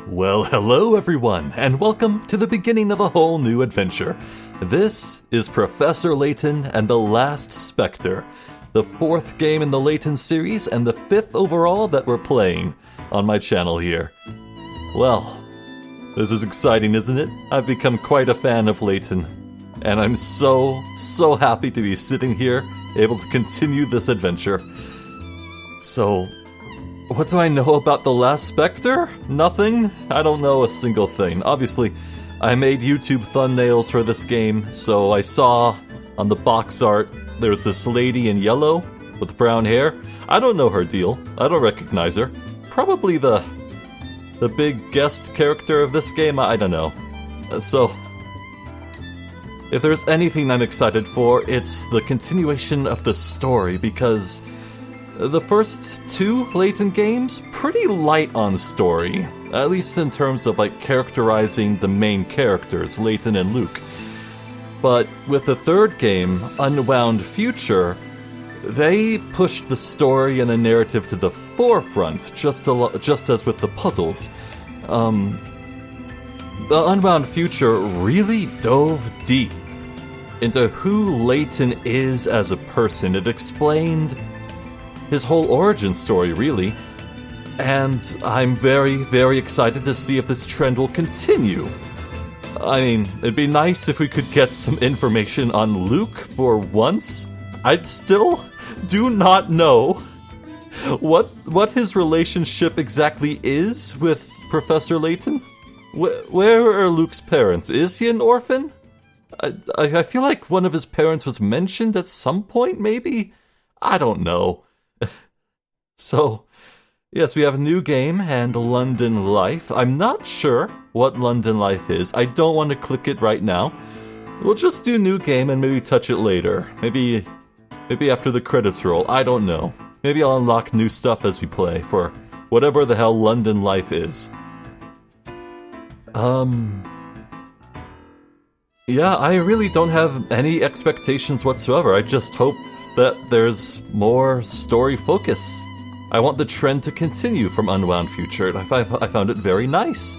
Well, hello everyone, and welcome to the beginning of a whole new adventure. This is Professor Layton and the Last Specter, the fourth game in the Layton series and the fifth overall that we're playing on my channel here. Well, this is exciting, isn't it? I've become quite a fan of Layton, and I'm so happy to be sitting here, able to continue this adventure. So, what do I know about The Last Specter? Nothing? I don't know a single thing. Obviously, I made YouTube thumbnails for this game, so I saw on the box art there's this lady in yellow with brown hair. I don't know her deal. I don't recognize her. Probably the big guest character of this game, I don't know. So, if there's anything I'm excited for, it's the continuation of the story, because the first two Layton games, pretty light on story, at least in terms of characterizing the main characters, Layton and Luke. But with the third game, Unwound Future, they pushed the story and the narrative to the forefront, just as with the puzzles. The Unwound Future really dove deep into who Layton is as a person. It explained his whole origin story, really. And I'm very excited to see if this trend will continue. I mean, it'd be nice if we could get some information on Luke for once. I still do not know what his relationship exactly is with Professor Layton. Where are Luke's parents? Is he an orphan? I feel like one of his parents was mentioned at some point, maybe? I don't know. So, yes, we have a new game and London Life. I'm not sure what London Life is. I don't want to click it right now. We'll just do new game and maybe touch it later. Maybe after the credits roll. I don't know. Maybe I'll unlock new stuff as we play for whatever the hell London Life is. Yeah, I really don't have any expectations whatsoever. I just hope that there's more story focus. I want the trend to continue from Unwound Future. I found it very nice.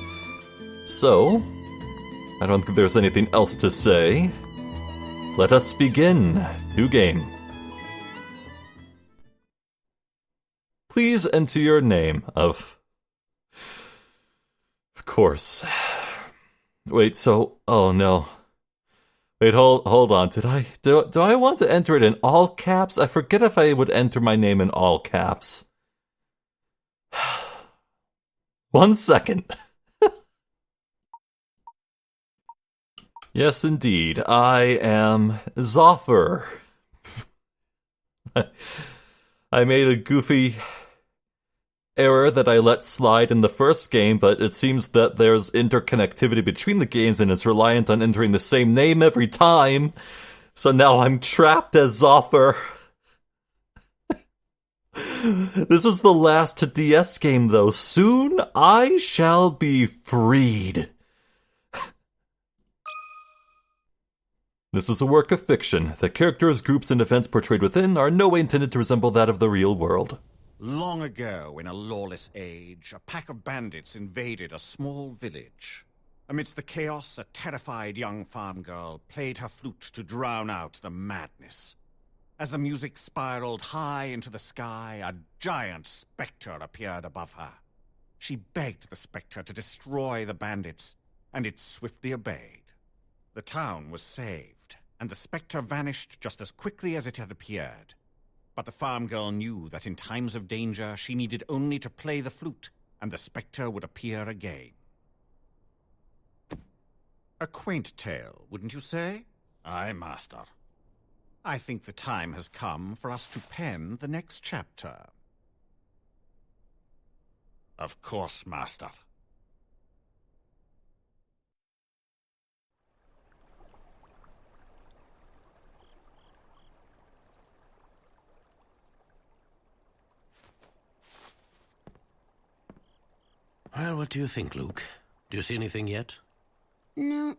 So, I don't think there's anything else to say. Let us begin. New game. Please enter your name of course. Wait, so, oh no. Wait, hold on. Do I want to enter it in all caps? I forget if I would enter my name in all caps. 1 second. Yes, indeed. I am Zoffer. I made a goofy error that I let slide in the first game, but it seems that there's interconnectivity between the games and it's reliant on entering the same name every time. So now I'm trapped as Zoffer. This is the last DS game, though. Soon I shall be freed. This is a work of fiction. The characters, groups, and events portrayed within are no way intended to resemble that of the real world. Long ago, in a lawless age, a pack of bandits invaded a small village. Amidst the chaos, a terrified young farm girl played her flute to drown out the madness. As the music spiraled high into the sky, a giant specter appeared above her. She begged the specter to destroy the bandits, and it swiftly obeyed. The town was saved, and the specter vanished just as quickly as it had appeared. But the farm girl knew that in times of danger, she needed only to play the flute, and the specter would appear again. A quaint tale, wouldn't you say? Aye, master. I think the time has come for us to pen the next chapter. Of course, master. Well, what do you think, Luke? Do you see anything yet? No,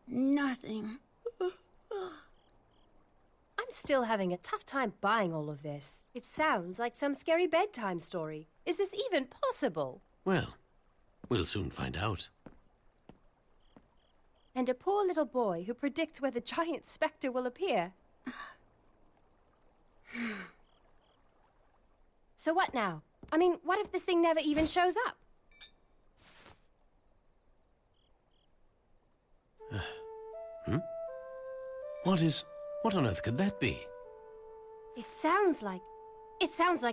nothing. I'm still having a tough time buying all of this. It sounds like some scary bedtime story. Is this even possible? Well, we'll soon find out. And a poor little boy who predicts where the giant Specter will appear. So what now? I mean, what if this thing never even shows up? What on earth could that be? It sounds like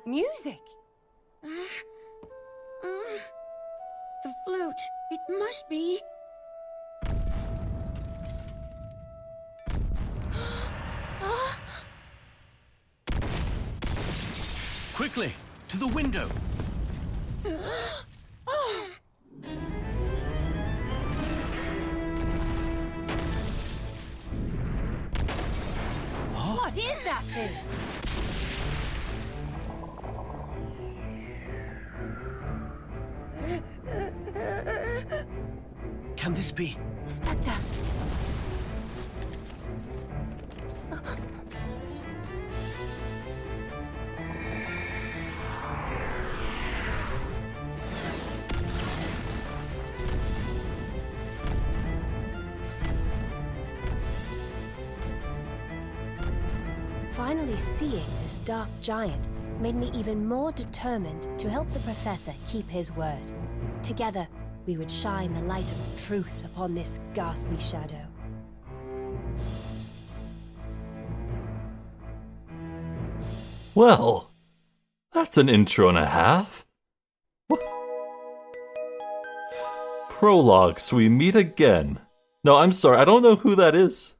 music. The flute. It must be. Quickly, to the window. What is that thing? Can this be? Specter. Finally seeing this dark giant made me even more determined to help the professor keep his word. Together, we would shine the light of truth upon this ghastly shadow. Well, that's an intro and a half. Prologues, we meet again. No, I'm sorry, I don't know who that is.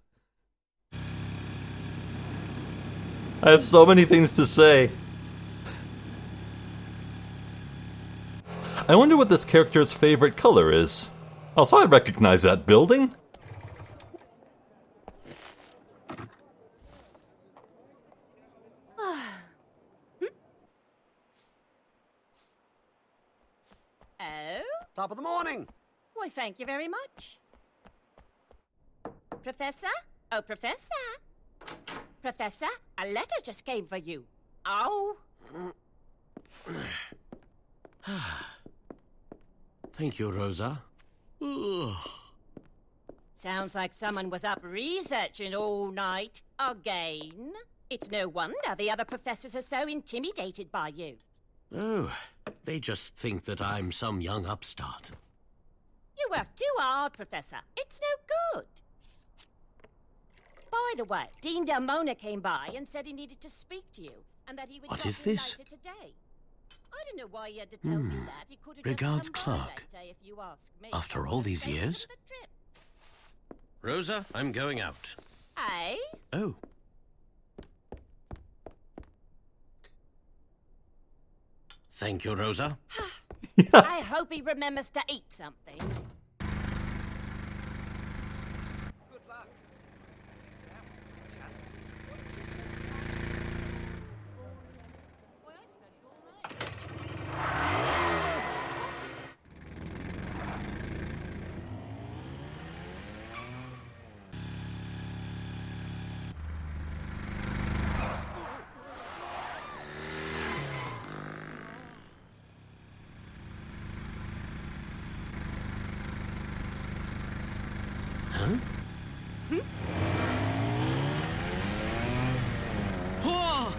I have so many things to say. I wonder what this character's favorite color is. Also, I recognize that building. Oh? Top of the morning. Why, thank you very much. Professor? Oh, Professor? Professor, a letter just came for you. Oh. Thank you, Rosa. Ugh. Sounds like someone was up researching all night. Again. It's no wonder the other professors are so intimidated by you. Oh, they just think that I'm some young upstart. You work too hard, Professor. It's no good. By the way, Dean Del Mona came by and said he needed to speak to you, and that he would What drop is in this? later today. I don't know why he had to tell me that. He could have Regards, just come by Clark. later, if you ask me. After all these Thank you years? for the trip. Rosa, I'm going out. Eh? Oh. Thank you, Rosa. I hope he remembers to eat something. Good luck. Huh? Oh!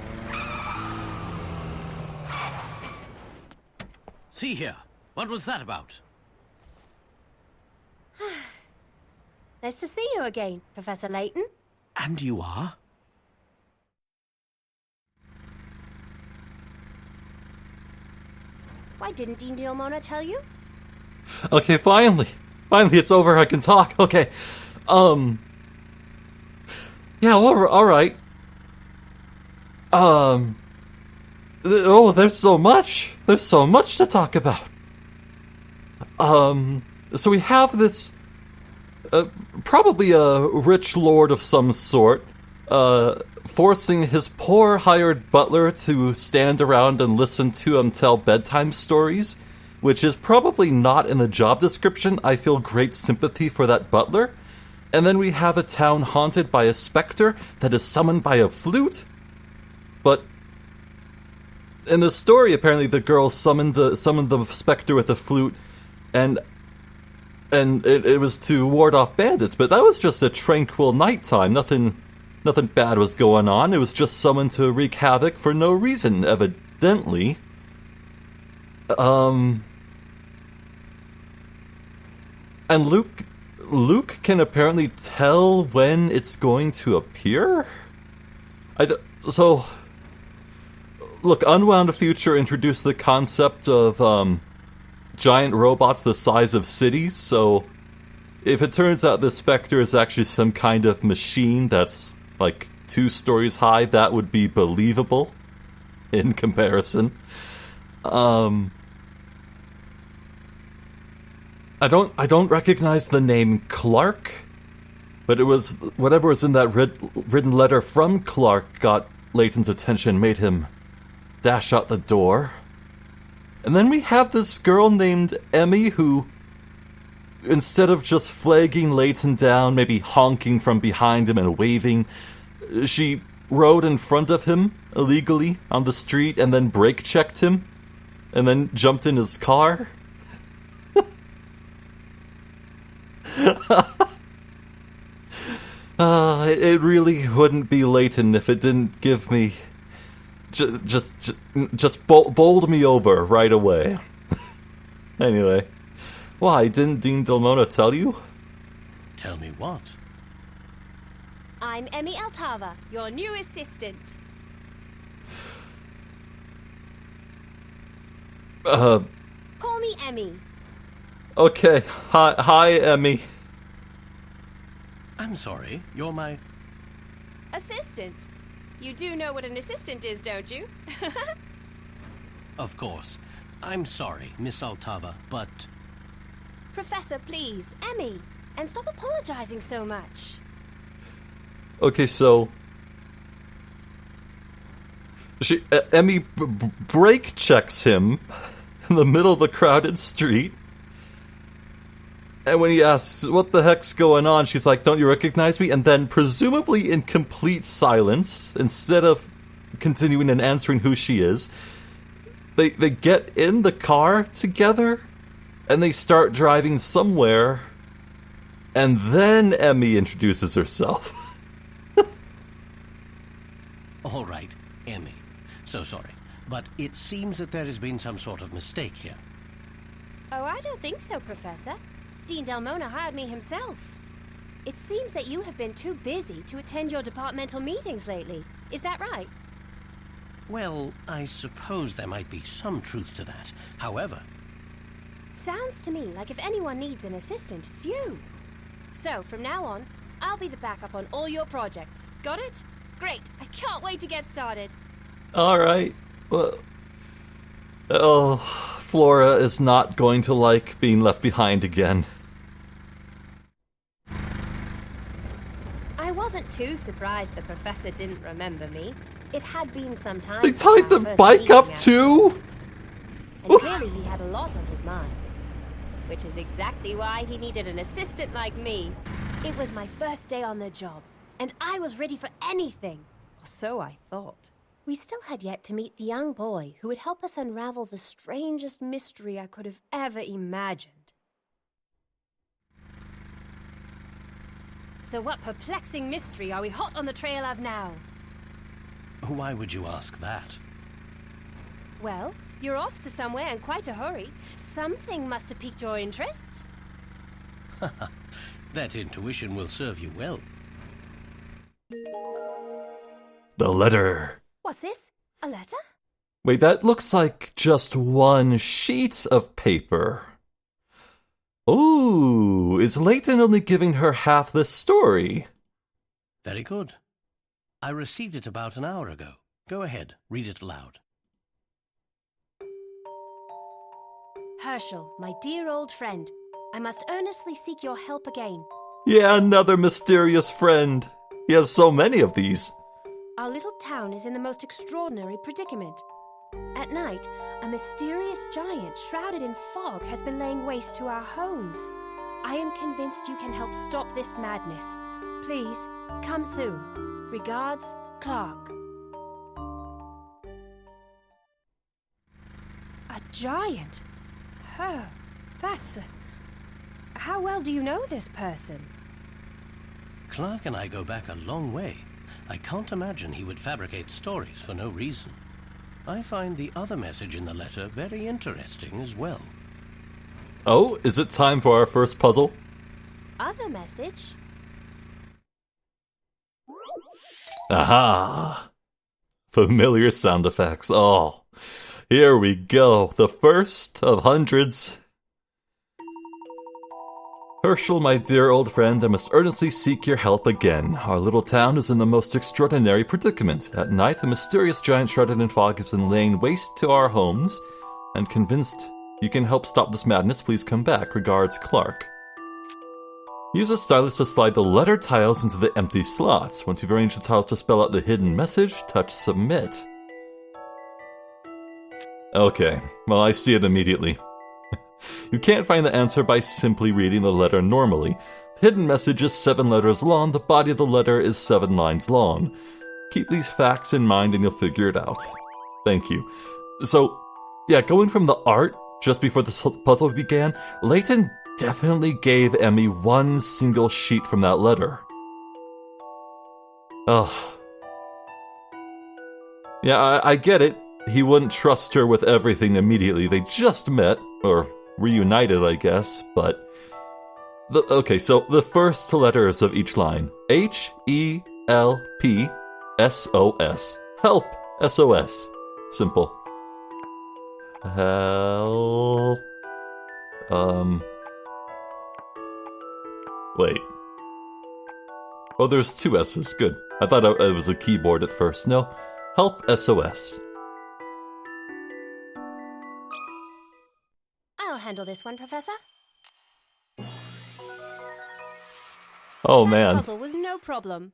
See here. What was that about? Nice to see you again, Professor Layton. And you are? Why didn't Dean Del Mona tell you? Okay, finally. Finally, it's over. I can talk. Okay. Yeah, all right. There's so much. There's so much to talk about. So we have this, probably a rich lord of some sort, forcing his poor hired butler to stand around and listen to him tell bedtime stories, which is probably not in the job description. I feel great sympathy for that butler. And then we have a town haunted by a specter that is summoned by a flute. But in the story, apparently the girl summoned the specter with a flute, and it was to ward off bandits. But that was just a tranquil nighttime. Nothing bad was going on. It was just summoned to wreak havoc for no reason, evidently. And Luke can apparently tell when it's going to appear? So, look, Unwound Future introduced the concept of giant robots the size of cities, so if it turns out the Spectre is actually some kind of machine that's like 2 stories high, that would be believable in comparison. I don't recognize the name Clark, but it was whatever was in that written letter from Clark got Layton's attention, made him dash out the door. And then we have this girl named Emmy who, instead of just flagging Layton down, maybe honking from behind him and waving, she rode in front of him illegally on the street and then brake checked him and then jumped in his car. It really wouldn't be Layton if it didn't give me... Just bowled me over right away. Anyway. Why, didn't Dean Delmona tell you? Tell me what? I'm Emmy Altava, your new assistant. Call me Emmy. Okay, hi, Emmy. I'm sorry, you're my... Assistant. You do know what an assistant is, don't you? Of course. I'm sorry, Miss Altava, but... Professor, please, Emmy. And stop apologizing so much. Okay, so... Emmy brake checks him in the middle of the crowded street. And when he asks, what the heck's going on, she's like, don't you recognize me? And then, presumably in complete silence, instead of continuing and answering who she is, they get in the car together, and they start driving somewhere, and then Emmy introduces herself. All right, Emmy. So sorry, but it seems that there has been some sort of mistake here. Oh, I don't think so, Professor. Dean Delmona hired me himself. It seems that you have been too busy to attend your departmental meetings lately. Is that right? Well, I suppose there might be some truth to that. However... Sounds to me like if anyone needs an assistant, it's you. So, from now on, I'll be the backup on all your projects. Got it? Great. I can't wait to get started. Alright. Well... Oh, Flora is not going to like being left behind again. I wasn't too surprised the professor didn't remember me. It had been some time. They tied the bike up too? And clearly he had a lot on his mind. Which is exactly why he needed an assistant like me. It was my first day on the job, and I was ready for anything. Or so I thought. We still had yet to meet the young boy who would help us unravel the strangest mystery I could have ever imagined. So what perplexing mystery are we hot on the trail of now? Why would you ask that? Well, you're off to somewhere in quite a hurry. Something must have piqued your interest. That intuition will serve you well. The letter. What's this? A letter? Wait, that looks like just one sheet of paper. Ooh, is Layton only giving her half the story? Very good. I received it about an hour ago. Go ahead, read it aloud. Hershel, my dear old friend, I must earnestly seek your help again. Yeah, another mysterious friend. He has so many of these. Our little town is in the most extraordinary predicament. At night, a mysterious giant shrouded in fog has been laying waste to our homes. I am convinced you can help stop this madness. Please, come soon. Regards, Clark. A giant? That's... How well do you know this person? Clark and I go back a long way. I can't imagine he would fabricate stories for no reason. I find the other message in the letter very interesting as well. Oh, is it time for our first puzzle? Other message? Aha! Familiar sound effects. Oh, here we go. The first of hundreds. Hershel, my dear old friend, I must earnestly seek your help again. Our little town is in the most extraordinary predicament. At night, a mysterious giant shrouded in fog has been laying waste to our homes, and convinced you can help stop this madness, please come back. Regards, Clark. Use a stylus to slide the letter tiles into the empty slots. Once you've arranged the tiles to spell out the hidden message, touch submit. Okay, well, I see it immediately. You can't find the answer by simply reading the letter normally. The hidden message is 7 letters long, the body of the letter is 7 lines long. Keep these facts in mind and you'll figure it out. Thank you. So, yeah, going from the art, just before the puzzle began, Layton definitely gave Emmy one single sheet from that letter. Ugh. Yeah, I get it. He wouldn't trust her with everything immediately. They just met, or reunited, I guess, but... Okay, so the first letters of each line. H-E-L-P-S-O-S. Help! S-O-S. Simple. Help... Wait. Oh, there's 2 S's. Good. I thought it was a keyboard at first. No. Help SOS. I'll handle this one, Professor. Oh, That man. puzzle was no problem.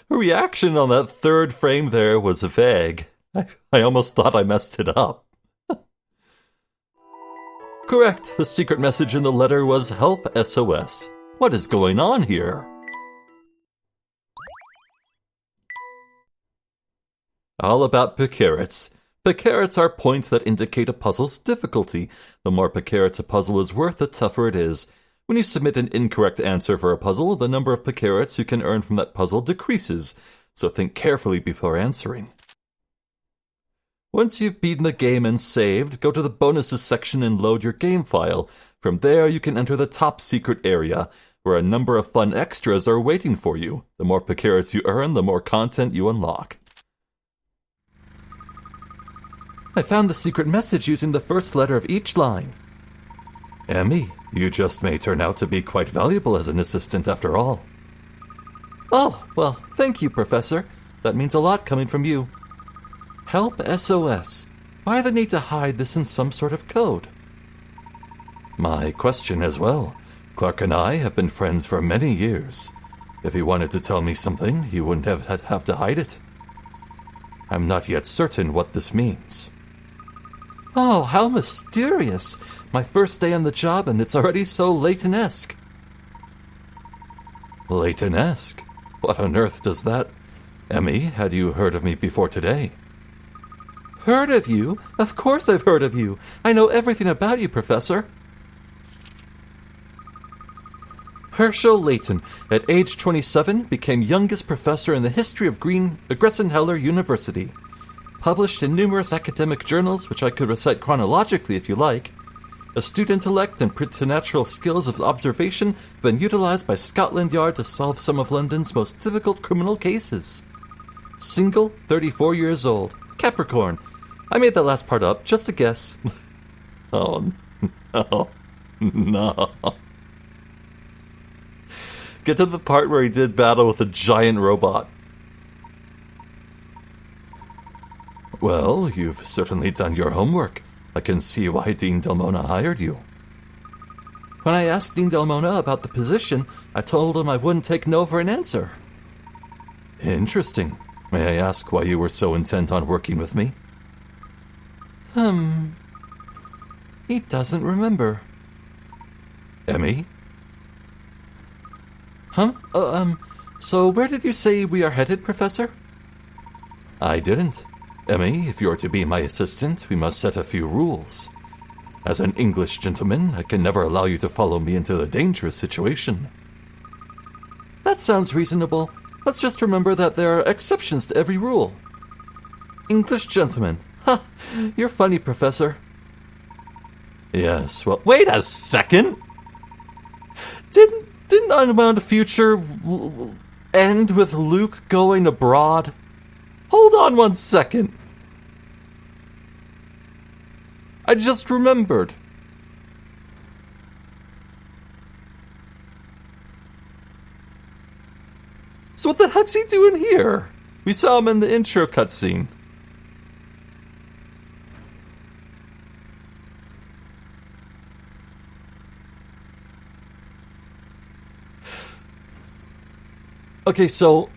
Her reaction on that third frame there was vague. I almost thought I messed it up. Correct. The secret message in the letter was Help SOS. What is going on here? All about picarets. Picarets are points that indicate a puzzle's difficulty. The more picarets a puzzle is worth, the tougher it is. When you submit an incorrect answer for a puzzle, the number of picarets you can earn from that puzzle decreases, so think carefully before answering. Once you've beaten the game and saved, go to the bonuses section and load your game file. From there, you can enter the top secret area, where a number of fun extras are waiting for you. The more picarets you earn, the more content you unlock. I found the secret message using the first letter of each line. Emmy, you just may turn out to be quite valuable as an assistant after all. Oh, well, thank you, Professor. That means a lot coming from you. Help SOS. Why the need to hide this in some sort of code? My question as well. Clark and I have been friends for many years. If he wanted to tell me something, he wouldn't have to hide it. I'm not yet certain what this means. Oh, how mysterious! My first day on the job and it's already so Layton-esque. Layton-esque? What on earth does that... Emmy, had you heard of me before today? Heard of you? Of course I've heard of you. I know everything about you, Professor. Hershel Layton, at age 27, became youngest professor in the history of Gressenheller University. Published in numerous academic journals, which I could recite chronologically if you like. Astute intellect and preternatural skills of observation have been utilized by Scotland Yard to solve some of London's most difficult criminal cases. Single, 34 years old. Capricorn. I made that last part up, just a guess. Oh, no. No. Get to the part where he did battle with a giant robot. Well, you've certainly done your homework. I can see why Dean Delmona hired you. When I asked Dean Delmona about the position, I told him I wouldn't take no for an answer. Interesting. May I ask why you were so intent on working with me? He doesn't remember. Emmy? Huh? So where did you say we are headed, Professor? I didn't. Emmy, if you're to be my assistant, we must set a few rules. As an English gentleman, I can never allow you to follow me into a dangerous situation. That sounds reasonable. Let's just remember that there are exceptions to every rule. English gentleman. Ha! You're funny, Professor. Yes, well, wait a second! Didn't Unbound Future end with Luke going abroad? Hold on one second. I just remembered. So what the heck's he doing here? We saw him in the intro cutscene. Okay, so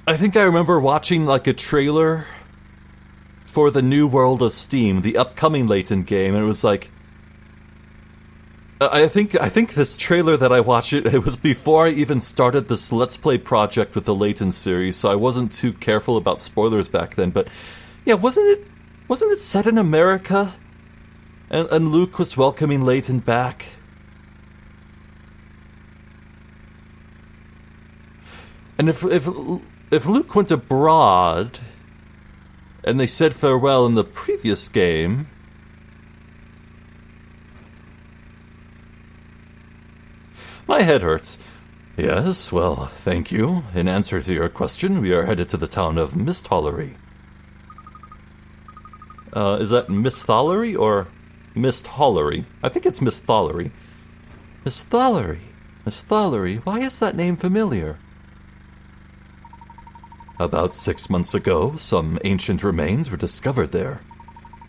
I think I remember watching like a trailer for the New World of Steam, the upcoming Layton game, and it was like I think this trailer that I watched it was before I even started this Let's Play project with the Layton series, so I wasn't too careful about spoilers back then, but yeah, wasn't it set in America? And Luke was welcoming Layton back. And if Luke went abroad and they said farewell in the previous game, my head hurts. Yes, well, thank you. In answer to your question, we are headed to the town of Misthollery. Is that Misthollery or Misthollery? I think it's Misthollery. Misthollery, why is that name familiar? About 6 months ago, some ancient remains were discovered there.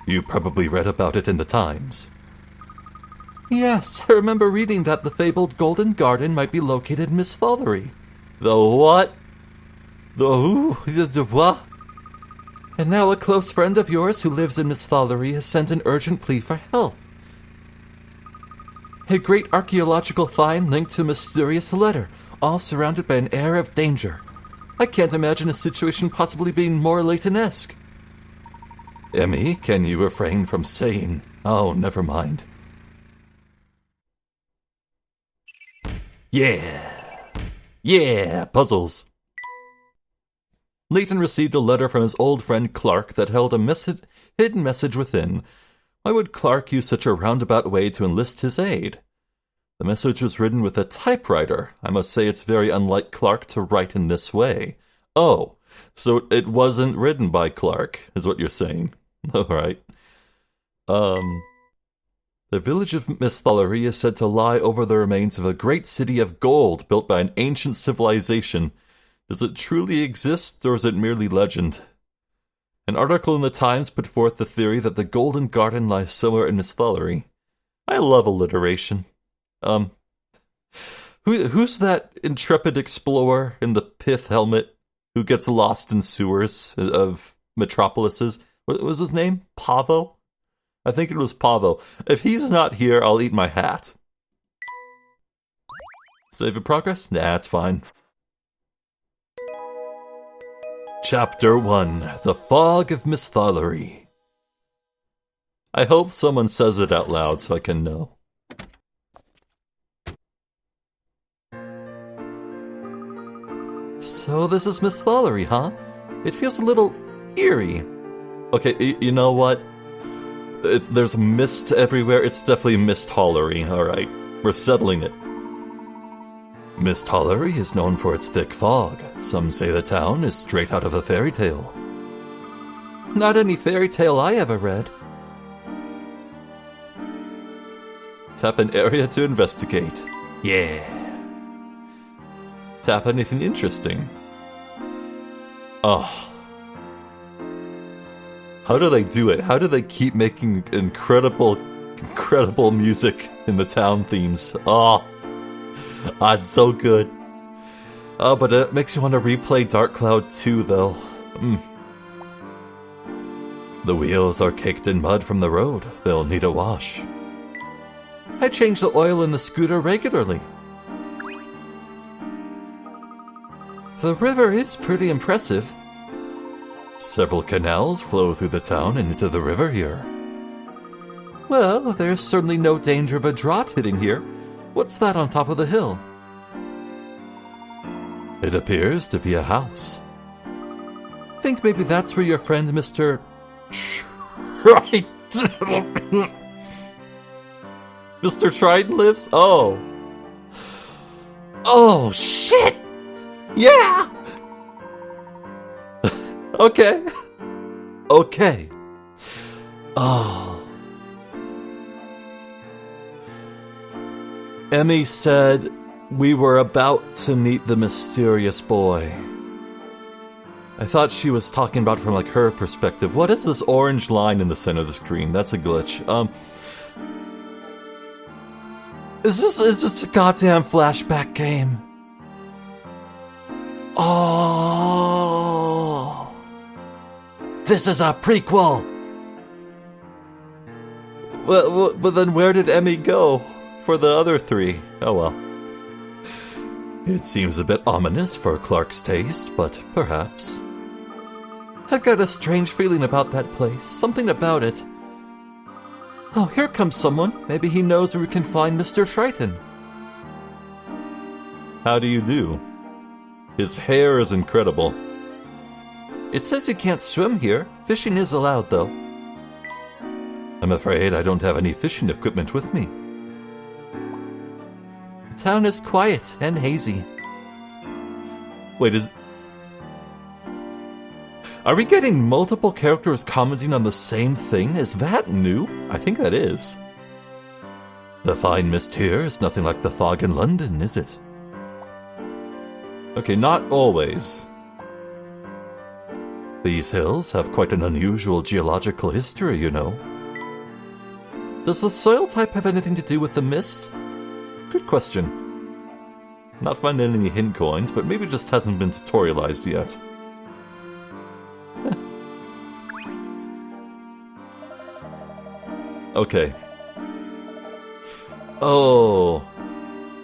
You probably read about it in the Times. Yes, I remember reading that the fabled Golden Garden might be located in Misthollery. The what? The who? The what? And now a close friend of yours who lives in Misthollery has sent an urgent plea for help. A great archaeological find linked to a mysterious letter, all surrounded by an air of danger. I can't imagine a situation possibly being more Layton-esque. Emmy, can you refrain from saying, oh, never mind. Yeah, puzzles. Layton received a letter from his old friend Clark that held a hidden message within. Why would Clark use such a roundabout way to enlist his aid? The message was written with a typewriter. I must say it's very unlike Clark to write in this way. Oh, so it wasn't written by Clark, is what you're saying. All right. The village of Misthollery is said to lie over the remains of a great city of gold built by an ancient civilization. Does it truly exist, or is it merely legend? An article in the Times put forth the theory that the Golden Garden lies somewhere in Misthollery. I love alliteration. Who's that intrepid explorer in the pith helmet who gets lost in sewers of metropolises? What was his name? Pavo? I think it was Pavo. If he's not here, I'll eat my hat. Save in progress? Nah, it's fine. Chapter 1. The Fog of Misthollery. I hope someone says it out loud so I can know. So this is Misthollery, huh? It feels a little eerie. Okay, you know what? There's mist everywhere. It's definitely Misthollery, alright. We're settling it. Misthollery is known for its thick fog. Some say the town is straight out of a fairy tale. Not any fairy tale I ever read. Tap an area to investigate. Yeah. Tap anything interesting. Oh. How do they do it? How do they keep making incredible music in the town themes? Oh. It's so good. Oh, but it makes you want to replay Dark Cloud 2, though. The wheels are caked in mud from the road. They'll need a wash. I change the oil in the scooter regularly. The river is pretty impressive. Several canals flow through the town and into the river here. Well, there's certainly no danger of a drought hitting here. What's that on top of the hill? It appears to be a house. Think maybe that's where your friend Mr. Triton... Mr. Triton lives? Oh. Oh, shit! Yeah! Okay. Okay. Oh. Emmy said we were about to meet the mysterious boy. I thought she was talking about from like her perspective. What is this orange line in the center of the screen? That's a glitch. Is this a goddamn flashback game? Oh. This is a prequel! Well, but then where did Emmy go for the other three? Oh well. It seems a bit ominous for Clark's taste, but perhaps. I've got a strange feeling about that place. Something about it. Oh, here comes someone. Maybe he knows where we can find Mr. Triton. How do you do? His hair is incredible. It says you can't swim here. Fishing is allowed, though. I'm afraid I don't have any fishing equipment with me. The town is quiet and hazy. Wait, are we getting multiple characters commenting on the same thing? Is that new? I think that is. The fine mist here is nothing like the fog in London, is it? Okay, not always. These hills have quite an unusual geological history, you know. Does the soil type have anything to do with the mist? Good question. Not finding any hint coins, but maybe it just hasn't been tutorialized yet. Okay. Oh.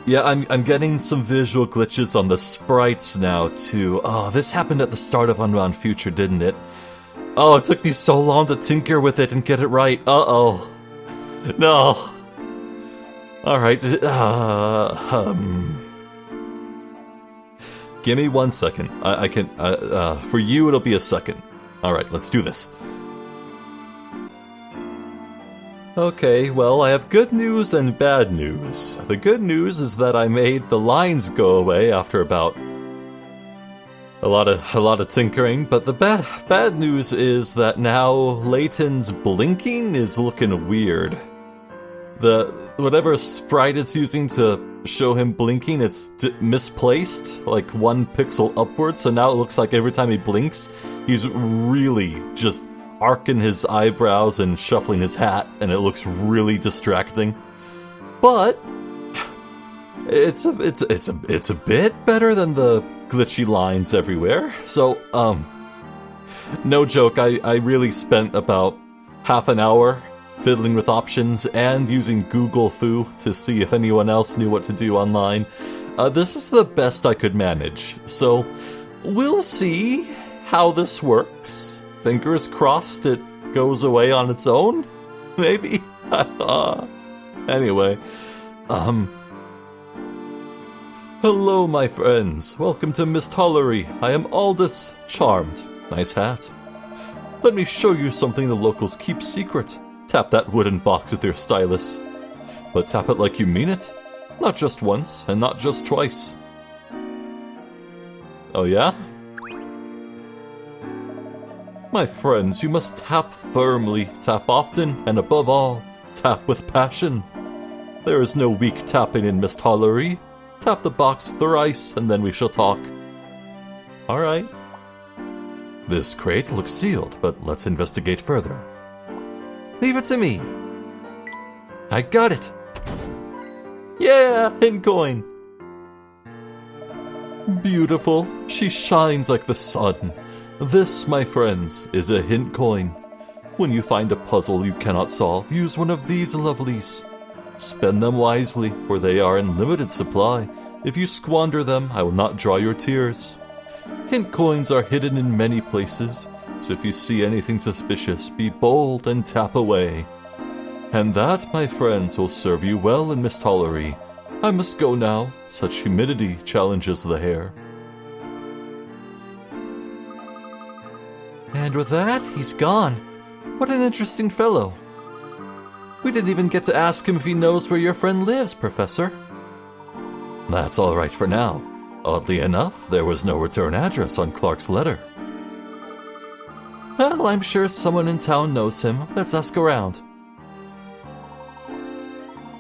Yeah, I'm getting some visual glitches on the sprites now, too. Oh, this happened at the start of Unbound Future, didn't it? Oh, it took me so long to tinker with it and get it right. Uh-oh. No. Alright, Give me 1 second. I can, for you it'll be a second. Alright, let's do this. Okay, well, I have good news and bad news. The good news is that I made the lines go away after about a lot of tinkering, but the bad news is that now Layton's blinking is looking weird. Whatever sprite it's using to show him blinking, it's misplaced, like 1 pixel upwards, so now it looks like every time he blinks, he's really just arcing his eyebrows and shuffling his hat, and it looks really distracting. But it's a bit better than the glitchy lines everywhere. So no joke, I really spent about half an hour fiddling with options and using Google Foo to see if anyone else knew what to do online. This is the best I could manage, so we'll see how this works. Fingers crossed it goes away on its own? Maybe? Anyway, hello, my friends. Welcome to Misthollery. I am Aldous Charmed. Nice hat. Let me show you something the locals keep secret. Tap that wooden box with your stylus. But tap it like you mean it. Not just once, and not just twice. Oh yeah? My friends, you must tap firmly, tap often, and above all, tap with passion. There is no weak tapping in Misthollery. Tap the box thrice, and then we shall talk. Alright. This crate looks sealed, but let's investigate further. Leave it to me. I got it. Yeah, hint coin. Beautiful. She shines like the sun. This, my friends, is a hint coin. When you find a puzzle you cannot solve, use one of these lovelies. Spend them wisely, for they are in limited supply. If you squander them, I will not draw your tears. Hint coins are hidden in many places, so if you see anything suspicious, be bold and tap away. And that, my friends, will serve you well in Miss Tollery. I must go now. Such humidity challenges the hair. And with that, he's gone. What an interesting fellow. We didn't even get to ask him if he knows where your friend lives, Professor. That's all right for now. Oddly enough, there was no return address on Clark's letter. Well, I'm sure someone in town knows him. Let's ask around.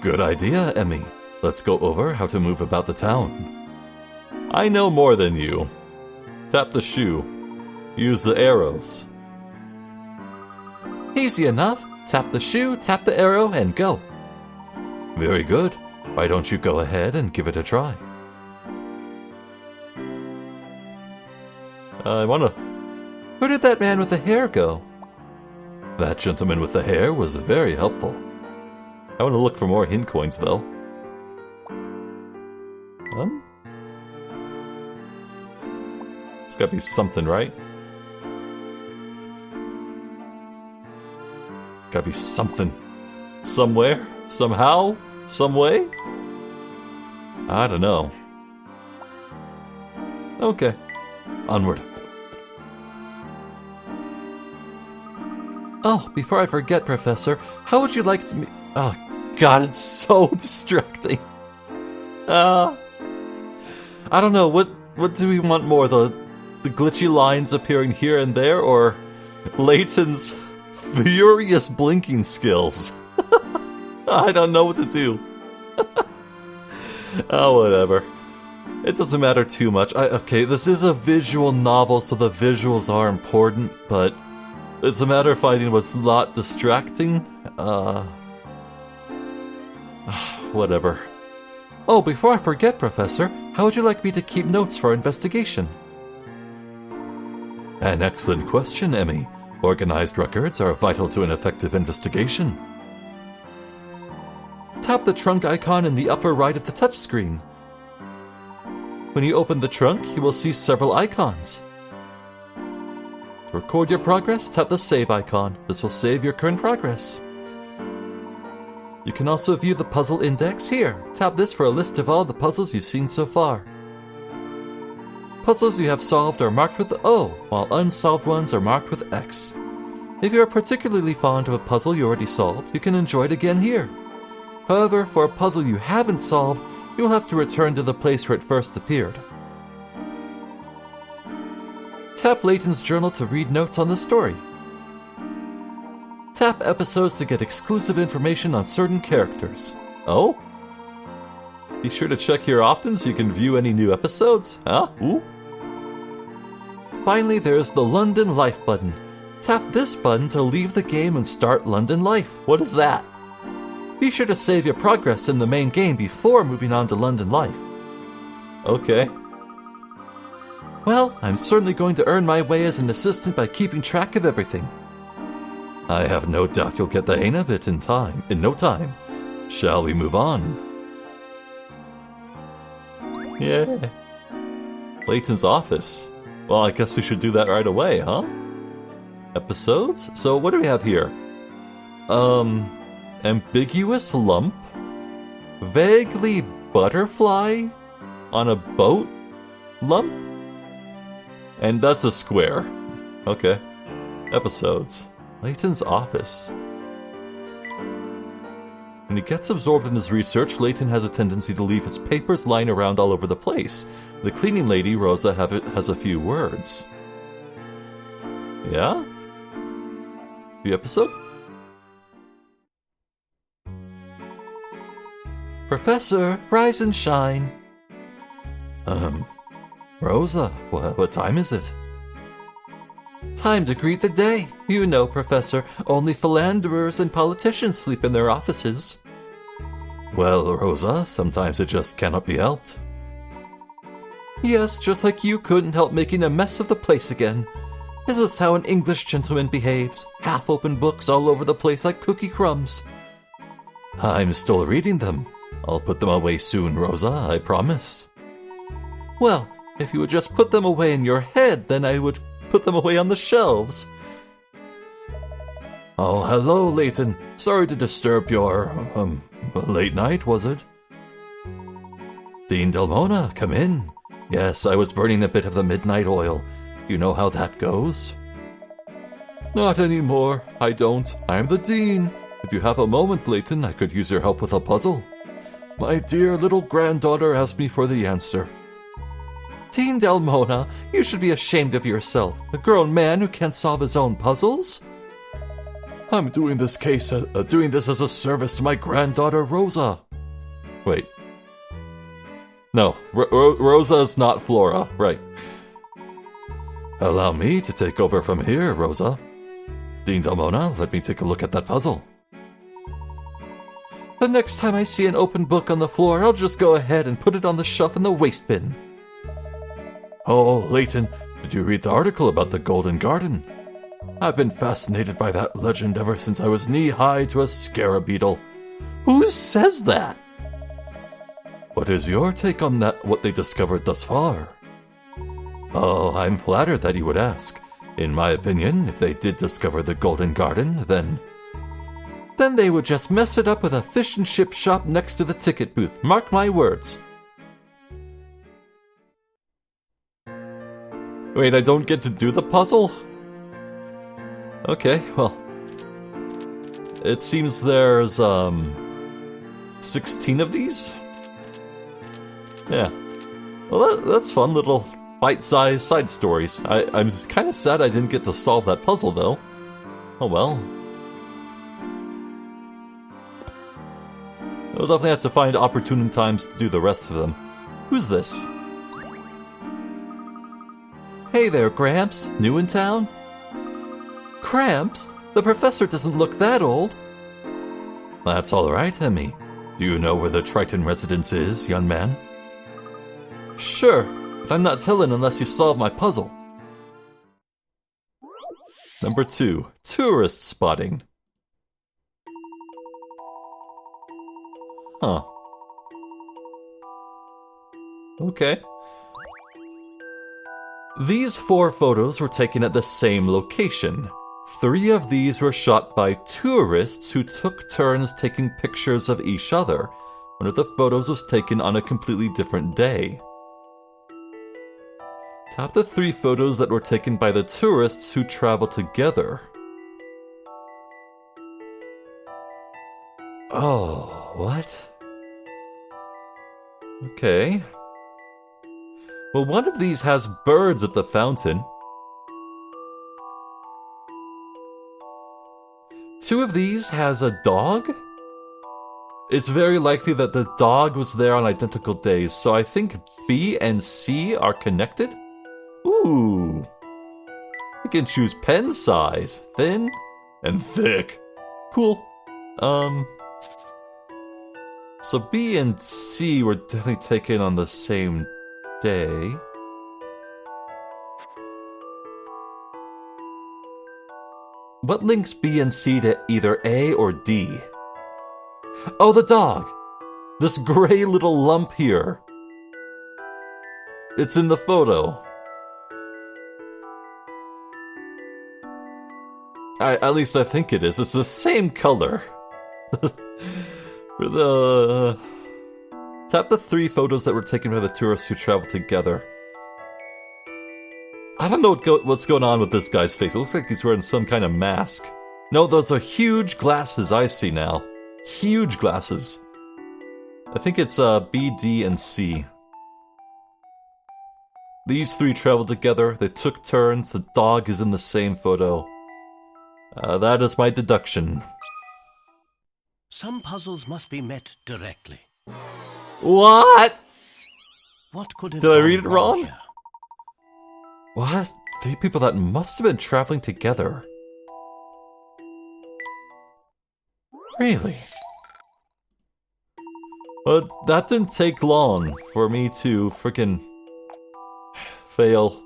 Good idea, Emmy. Let's go over how to move about the town. I know more than you. Tap the shoe. Use the arrows. Easy enough. Tap the shoe, tap the arrow, and go. Very good. Why don't you go ahead and give it a try? Where did that man with the hair go? That gentleman with the hair was very helpful. I want to look for more hint coins, though. It's gotta be something, right? Gotta be something. Somewhere? Somehow? Some way? I don't know. Okay. Onward. Oh, before I forget, Professor, how would you like to meet... Oh, God, it's so distracting. I don't know, what do we want more? The glitchy lines appearing here and there, or Layton's furious blinking skills? I don't know what to do. Oh, whatever. It doesn't matter too much. Okay, this is a visual novel, so the visuals are important, but it's a matter of finding what's not distracting. Whatever. Oh, before I forget, Professor, how would you like me to keep notes for our investigation? An excellent question, Emmy. Organized records are vital to an effective investigation. Tap the trunk icon in the upper right of the touchscreen. When you open the trunk, you will see several icons. To record your progress, tap the save icon. This will save your current progress. You can also view the puzzle index here. Tap this for a list of all the puzzles you've seen so far. Puzzles you have solved are marked with O, while unsolved ones are marked with X. If you are particularly fond of a puzzle you already solved, you can enjoy it again here. However, for a puzzle you haven't solved, you will have to return to the place where it first appeared. Tap Layton's journal to read notes on the story. Tap episodes to get exclusive information on certain characters. Oh? Be sure to check here often so you can view any new episodes. Huh? Ooh. Finally, there's the London Life button. Tap this button to leave the game and start London Life. What is that? Be sure to save your progress in the main game before moving on to London Life. Okay. Well, I'm certainly going to earn my way as an assistant by keeping track of everything. I have no doubt you'll get the hang of it in no time. Shall we move on? Yeah. Layton's office. Well, I guess we should do that right away, huh? Episodes? So what do we have here? Ambiguous lump? Vaguely butterfly? On a boat? Lump? And that's a square. Okay. Episodes. Layton's office. When he gets absorbed in his research, Layton has a tendency to leave his papers lying around all over the place. The cleaning lady, Rosa, has a few words. Yeah? The episode? Professor, rise and shine. Rosa, what time is it? Time to greet the day. You know, Professor, only philanderers and politicians sleep in their offices. Well, Rosa, sometimes it just cannot be helped. Yes, just like you couldn't help making a mess of the place again. Is this how an English gentleman behaves? Half-open books all over the place like cookie crumbs. I'm still reading them. I'll put them away soon, Rosa, I promise. Well, If you would just put them away in your head, then I would put them away on the shelves. Oh, hello, Layton. Sorry to disturb your, late night, was it? Dean Delmona, come in. Yes, I was burning a bit of the midnight oil. You know how that goes? Not anymore. I don't. I'm the Dean. If you have a moment, Layton, I could use your help with a puzzle. My dear little granddaughter asked me for the answer. Dean Delmona, you should be ashamed of yourself. A grown man who can't solve his own puzzles? I'm doing this as a service to my granddaughter, Rosa. Wait. No, Rosa is not Flora, right. Allow me to take over from here, Rosa. Dean Delmona, let me take a look at that puzzle. The next time I see an open book on the floor, I'll just go ahead and put it on the shelf in the waste bin. Oh, Layton, did you read the article about the Golden Garden? I've been fascinated by that legend ever since I was knee-high to a scarab beetle. Who says that? What is your take on that, what they discovered thus far? Oh, I'm flattered that you would ask. In my opinion, if they did discover the Golden Garden, then they would just mess it up with a fish and chip shop next to the ticket booth. Mark my words. Wait, I don't get to do the puzzle? Okay, well. It seems there's, 16 of these? Yeah. Well, that's fun, little bite-sized side stories. I'm kind of sad I didn't get to solve that puzzle, though. Oh well. We'll definitely have to find opportune times to do the rest of them. Who's this? Hey there, Gramps. New in town? Gramps? The professor doesn't look that old. That's all right, Emmy. Do you know where the Triton residence is, young man? Sure, but I'm not telling unless you solve my puzzle. Number 2. Tourist spotting. Huh. Okay. These 4 photos were taken at the same location. 3 of these were shot by tourists who took turns taking pictures of each other. One of the photos was taken on a completely different day. Tap the 3 photos that were taken by the tourists who traveled together. Oh, what? Okay. Well, one of these has birds at the fountain. 2 of these has a dog? It's very likely that the dog was there on identical days, so I think B and C are connected? Ooh. I can choose pen size, thin and thick. Cool. So B and C were definitely taken on the same day. What links B and C to either A or D? Oh, the dog! This gray little lump here. It's in the photo. At least I think it is. It's the same color. For the... Tap the 3 photos that were taken by the tourists who traveled together. I don't know what's going on with this guy's face. It looks like he's wearing some kind of mask. No, those are huge glasses I see now. Huge glasses. I think it's B, D, and C. These 3 traveled together. They took turns. The dog is in the same photo. That is my deduction. Some puzzles must be met directly. What? What could have Did I gone read it wrong? here? What? 3 people that must have been traveling together. Really? But that didn't take long for me to frickin' fail.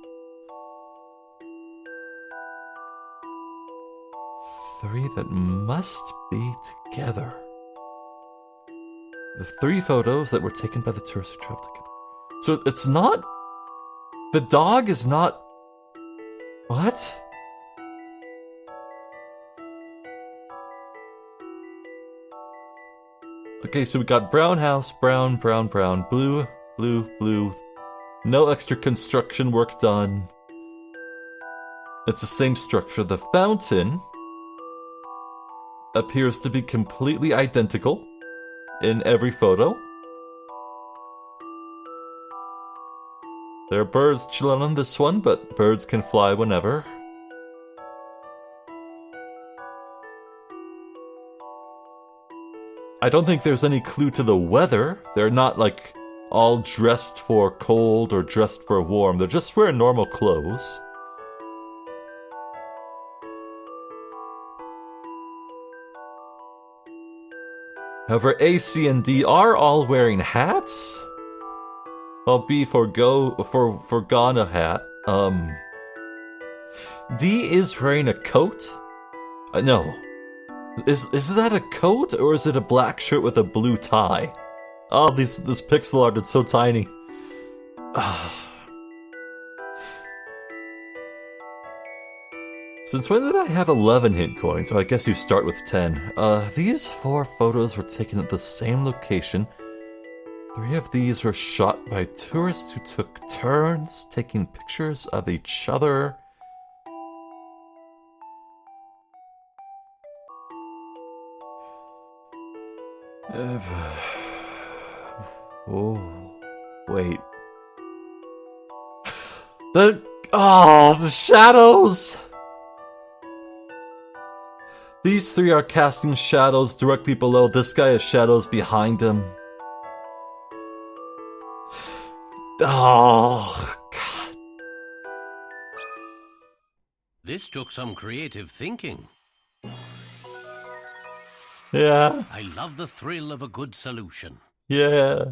3 that must be together. The 3 photos that were taken by the tourists who traveled together. So it's not The dog is not... What? Okay, so we got brown house, brown, brown, brown, blue, blue, blue. No extra construction work done. It's the same structure. The fountain appears to be completely identical in every photo. There are birds chilling on this one, but birds can fly whenever. I don't think there's any clue to the weather. They're not, like, all dressed for cold or dressed for warm. They're just wearing normal clothes. However, A, C, and D are all wearing hats. Well, B forgone a hat. D is wearing a coat. No. Is that a coat, or is it a black shirt with a blue tie? Oh, this pixel art is so tiny. Since when did I have 11 hint coins? So I guess you start with 10. These 4 photos were taken at the same location. 3 of these were shot by tourists who took turns taking pictures of each other. Oh, wait. The shadows! These 3 are casting shadows directly below. This guy has shadows behind him. Oh, God. This took some creative thinking. Yeah. I love the thrill of a good solution. Yeah.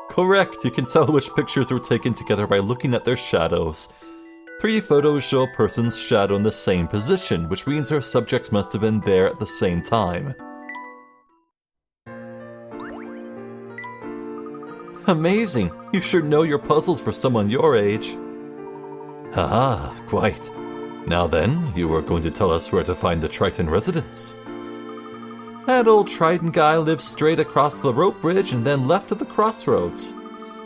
Correct. You can tell which pictures were taken together by looking at their shadows. 3 photos show a person's shadow in the same position, which means their subjects must have been there at the same time. Amazing! You sure know your puzzles for someone your age. Haha, quite. Now then, you are going to tell us where to find the Triton residence. That old Triton guy lives straight across the rope bridge and then left at the crossroads.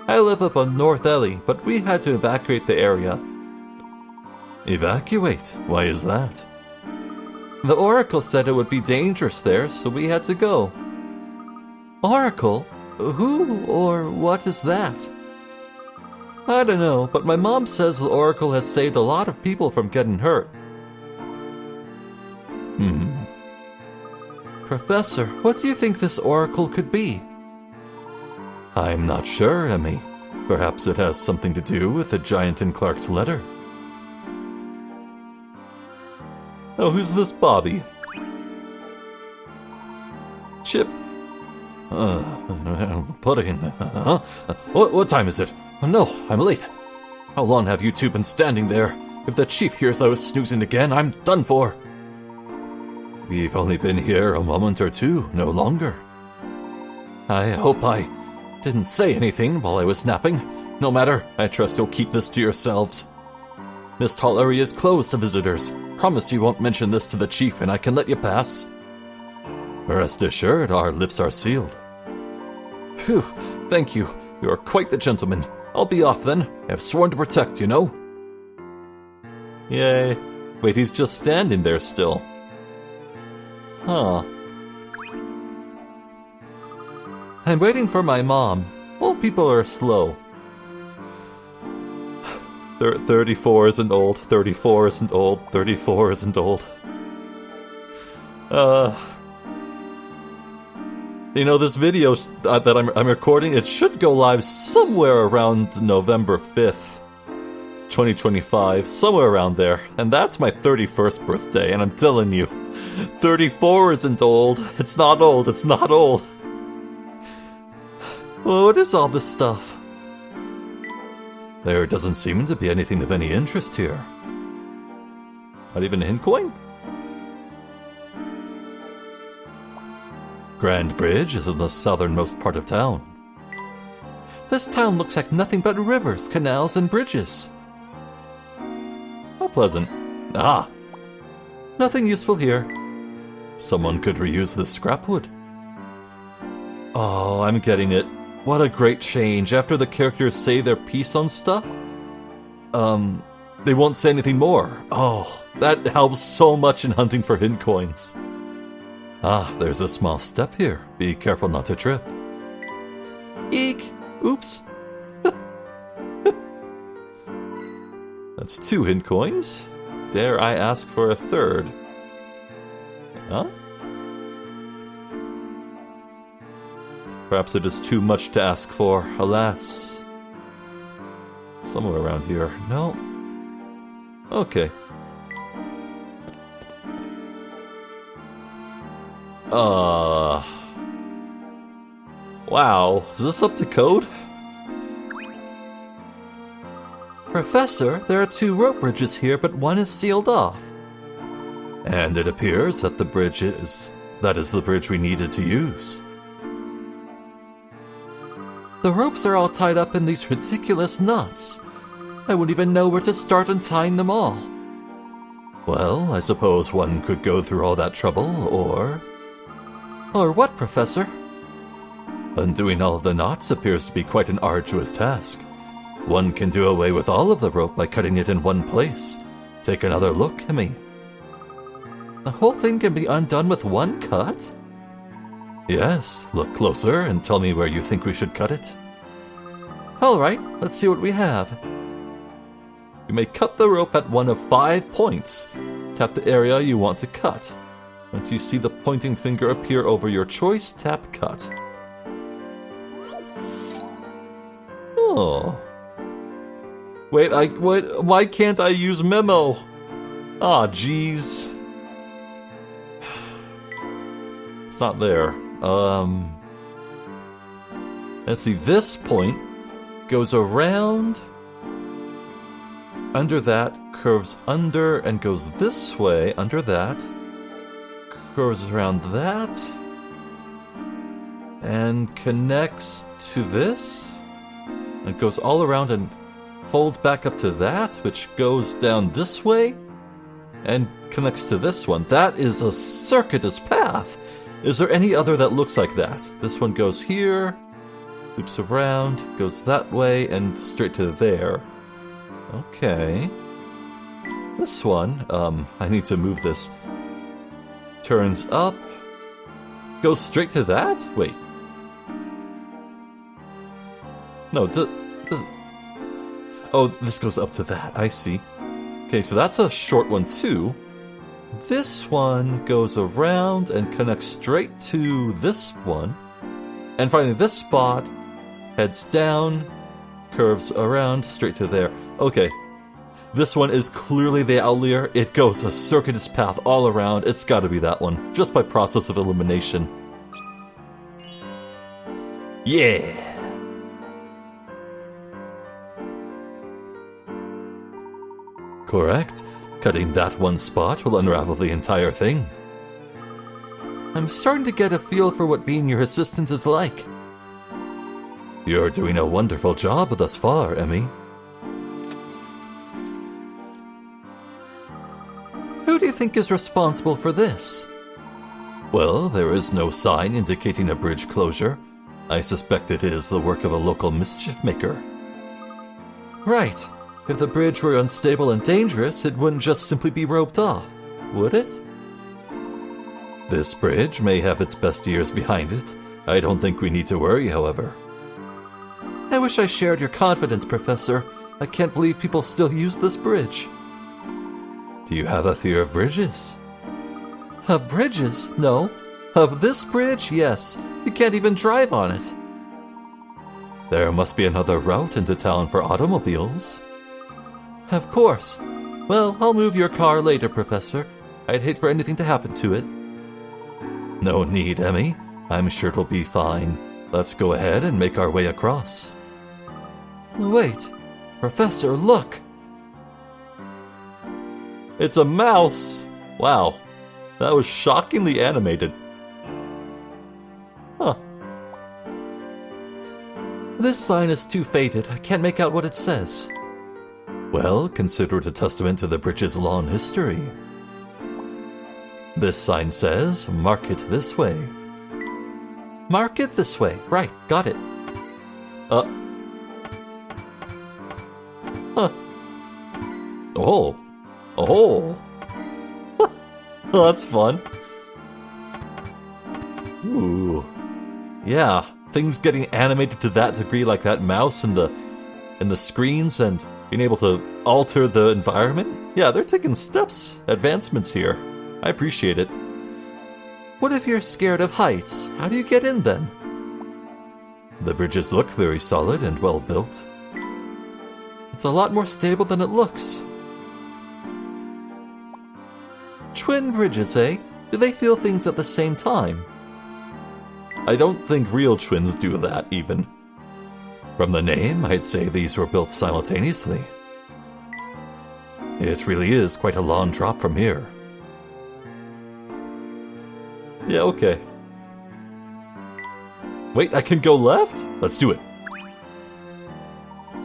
I live up on North Ellie, but we had to evacuate the area. Evacuate? Why is that? The Oracle said it would be dangerous there, so we had to go. Oracle? Who or what is that? I don't know, but my mom says the Oracle has saved a lot of people from getting hurt. Professor, what do you think this Oracle could be? I'm not sure, Emmy. Perhaps it has something to do with the giant in Clark's letter. Oh, who's this Bobby? Chip. Pudding. What time is it? Oh, no, I'm late. How long have you two been standing there? If the chief hears I was snoozing again, I'm done for. We've only been here a moment or two, no longer. I hope I didn't say anything while I was napping. No matter, I trust you'll keep this to yourselves. Mist Hall area is closed to visitors. Promise you won't mention this to the chief and I can let you pass. Rest assured, our lips are sealed. Phew, thank you. You are quite the gentleman. I'll be off then. I've sworn to protect, you know. Yay. Wait, he's just standing there still. Huh. I'm waiting for my mom. Old people are slow. 34 isn't old. 34 isn't old. 34 isn't old. You know, this video that I'm recording, it should go live somewhere around November 5th, 2025. Somewhere around there. And that's my 31st birthday, and I'm telling you, 34 isn't old. It's not old. It's not old. Well, what is all this stuff? There doesn't seem to be anything of any interest here. Not even a hint coin? Grand Bridge is in the southernmost part of town. This town looks like nothing but rivers, canals, and bridges. How pleasant. Ah! Nothing useful here. Someone could reuse this scrap wood. Oh, I'm getting it. What a great change. After the characters say their piece on stuff, they won't say anything more. Oh, that helps so much in hunting for hidden coins. Ah, there's a small step here. Be careful not to trip. Eek! Oops. That's 2 hidden coins. Dare I ask for a third? Huh? Perhaps it is too much to ask for, alas. Somewhere around here. No. Okay. Wow. Is this up to code? Professor, there are 2 rope bridges here, but one is sealed off. And it appears that that is the bridge we needed to use. The ropes are all tied up in these ridiculous knots. I wouldn't even know where to start untying them all. Well, I suppose one could go through all that trouble, or... Or what, Professor? Undoing all of the knots appears to be quite an arduous task. One can do away with all of the rope by cutting it in one place. Take another look, Emmy. The whole thing can be undone with one cut? Yes, look closer and tell me where you think we should cut it. Alright, let's see what we have. You may cut the rope at one of 5 points. Tap the area you want to cut. Once you see the pointing finger appear over your choice, tap cut. Oh. Wait, why can't I use memo? Ah, jeez. It's not there. Let's see, this point goes around, under that, curves under and goes this way, under that, curves around that, and connects to this, and goes all around and folds back up to that, which goes down this way, and connects to this one. That is a circuitous path. Is there any other that looks like that? This one goes here, loops around, goes that way, and straight to there. Okay. This one, I need to move this. Turns up, goes straight to that? Wait. No, oh, this goes up to that, I see. Okay, so that's a short one too. This one goes around and connects straight to this one. And finally this spot heads down, curves around, straight to there. Okay, this one is clearly the outlier. It goes a circuitous path all around. It's gotta be that one, just by process of elimination. Yeah! Correct. Cutting that one spot will unravel the entire thing. I'm starting to get a feel for what being your assistant is like. You're doing a wonderful job thus far, Emmy. Who do you think is responsible for this? Well, there is no sign indicating a bridge closure. I suspect it is the work of a local mischief maker. Right. If the bridge were unstable and dangerous, it wouldn't just simply be roped off, would it? This bridge may have its best years behind it. I don't think we need to worry, however. I wish I shared your confidence, Professor. I can't believe people still use this bridge. Do you have a fear of bridges? Of bridges? No. Of this bridge? Yes. You can't even drive on it. There must be another route into town for automobiles. Of course. Well, I'll move your car later, Professor. I'd hate for anything to happen to it. No need, Emmy. I'm sure it'll be fine. Let's go ahead and make our way across. Wait. Professor, look! It's a mouse! Wow. That was shockingly animated. Huh. This sign is too faded. I can't make out what it says. Well, consider it a testament to the bridge's long history. This sign says, "Mark it this way." Mark it this way. Right, got it. Huh. Oh. Oh. Oh, that's fun. Ooh. Yeah, things getting animated to that degree, like that mouse and the screens, and being able to alter the environment. Yeah, they're taking steps, advancements here. I appreciate it. What if you're scared of heights? How do you get in then? The bridges look very solid and well built. It's a lot more stable than it looks. Twin bridges, eh? Do they feel things at the same time? I don't think real twins do that, even. From the name, I'd say these were built simultaneously. It really is quite a long drop from here. Yeah, okay. Wait, I can go left? Let's do it.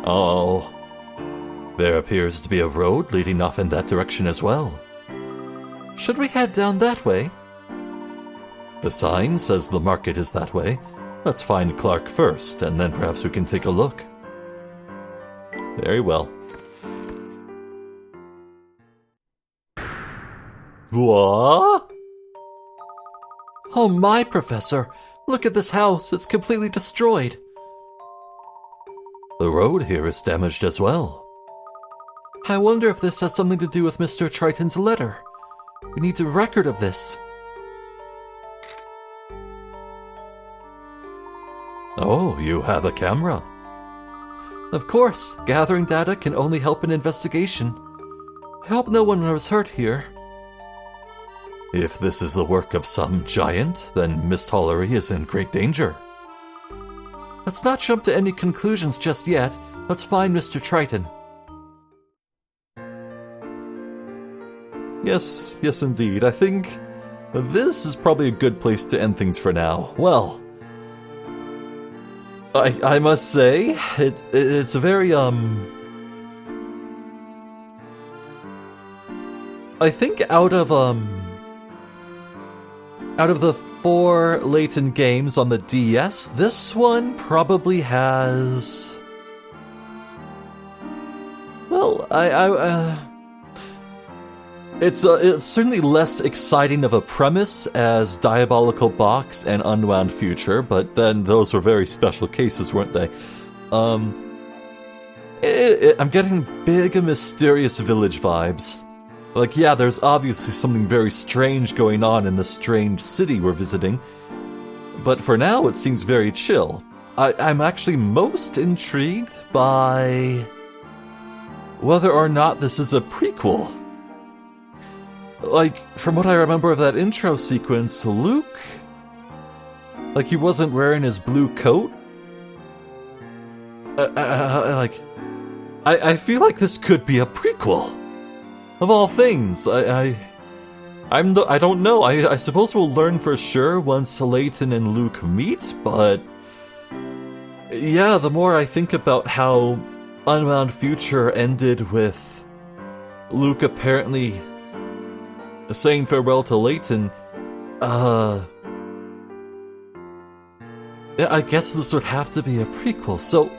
Oh. There appears to be a road leading off in that direction as well. Should we head down that way? The sign says the market is that way. Let's find Clark first, and then perhaps we can take a look. Very well. What? Oh my, Professor! Look at this house, it's completely destroyed. The road here is damaged as well. I wonder if this has something to do with Mr. Triton's letter. We need a record of this. Oh, you have a camera. Of course, gathering data can only help an investigation. I hope no one was hurt here. If this is the work of some giant, then Miss Tollery is in great danger. Let's not jump to any conclusions just yet. Let's find Mr. Triton. Yes, yes indeed. I think this is probably a good place to end things for now. Well, I must say, it's a very, I think out of the 4 Layton games on the DS, this one probably has... Well, It's certainly less exciting of a premise as Diabolical Box and Unwound Future, but then those were very special cases, weren't they? I'm getting big and mysterious village vibes. Like, yeah, there's obviously something very strange going on in the strange city we're visiting, but for now it seems very chill. I'm actually most intrigued by whether or not this is a prequel. Like, from what I remember of that intro sequence, Luke... Like, he wasn't wearing his blue coat? I feel like this could be a prequel. Of all things, I don't know. I suppose we'll learn for sure once Layton and Luke meet, but... Yeah, the more I think about how Unwound Future ended with Luke apparently saying farewell to Layton, yeah, I guess this would have to be a prequel. So,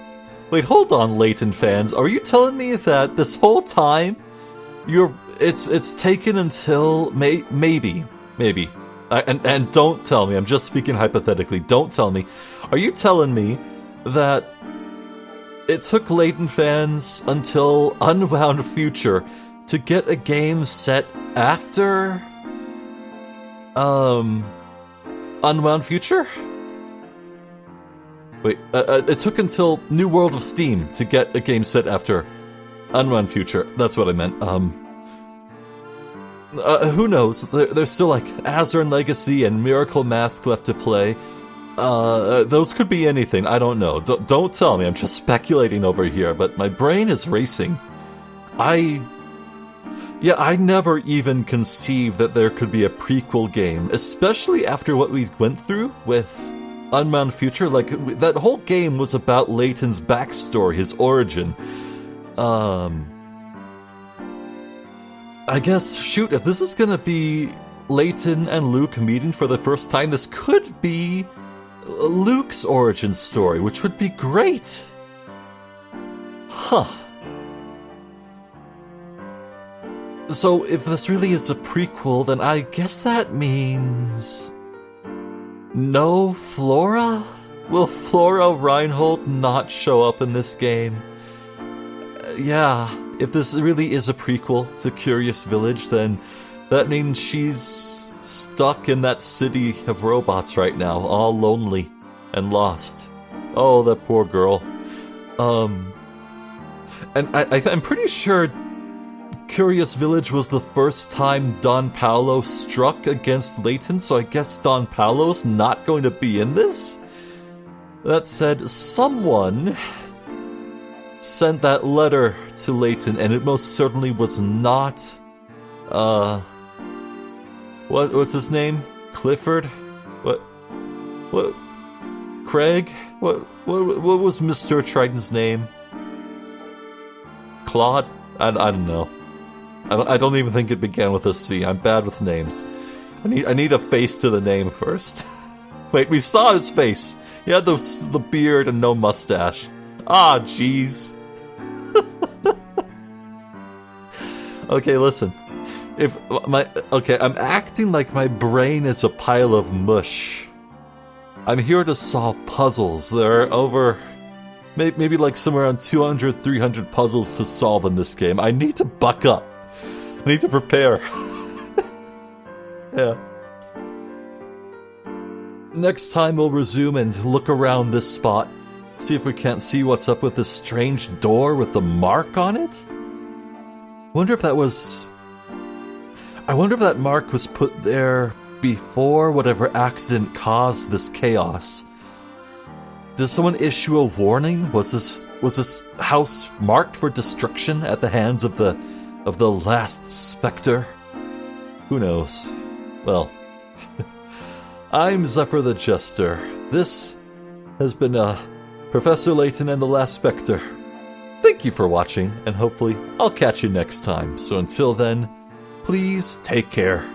wait, hold on, Layton fans. Are you telling me that this whole time, it's taken until maybe, and don't tell me, I'm just speaking hypothetically, don't tell me. Are you telling me that it took Layton fans until Unwound Future to get a game set after Unwound Future? Wait, it took until New World of Steam to get a game set after Unwound Future. That's what I meant. Who knows? There's still like Azure Legacy and Miracle Mask left to play. Those could be anything. I don't know. Don't tell me. I'm just speculating over here, but my brain is racing. I never even conceived that there could be a prequel game, especially after what we went through with Unbound Future, like, that whole game was about Layton's backstory, his origin. I guess, shoot, if this is gonna be Layton and Luke meeting for the first time, this could be Luke's origin story, which would be great. Huh. So, if this really is a prequel, then I guess that means... no Flora? Will Flora Reinhold not show up in this game? Yeah, if this really is a prequel to Curious Village, then that means she's stuck in that city of robots right now, all lonely and lost. Oh, that poor girl. And I'm pretty sure Curious Village was the first time Don Paolo struck against Layton, so I guess Don Paolo's not going to be in this? That said, someone sent that letter to Layton, and it most certainly was not, what's his name? Clifford? What, Craig? What was Mr. Triton's name? Claude? I don't know. I don't even think it began with a C. I'm bad with names. I need a face to the name first. Wait, we saw his face. He had the beard and no mustache. Ah, jeez. Okay, listen. I'm acting like my brain is a pile of mush. I'm here to solve puzzles. There are over... maybe like somewhere around 200, 300 puzzles to solve in this game. I need to buck up. I need to prepare. Yeah. Next time we'll resume and look around this spot. See if we can't see what's up with this strange door with the mark on it. I wonder if that mark was put there before whatever accident caused this chaos. Did someone issue a warning? Was this house marked for destruction at the hands of the last Specter? Who knows? Well, I'm Zephyr the Jester. This has been Professor Layton and the Last Specter. Thank you for watching, and hopefully I'll catch you next time. So until then, please take care.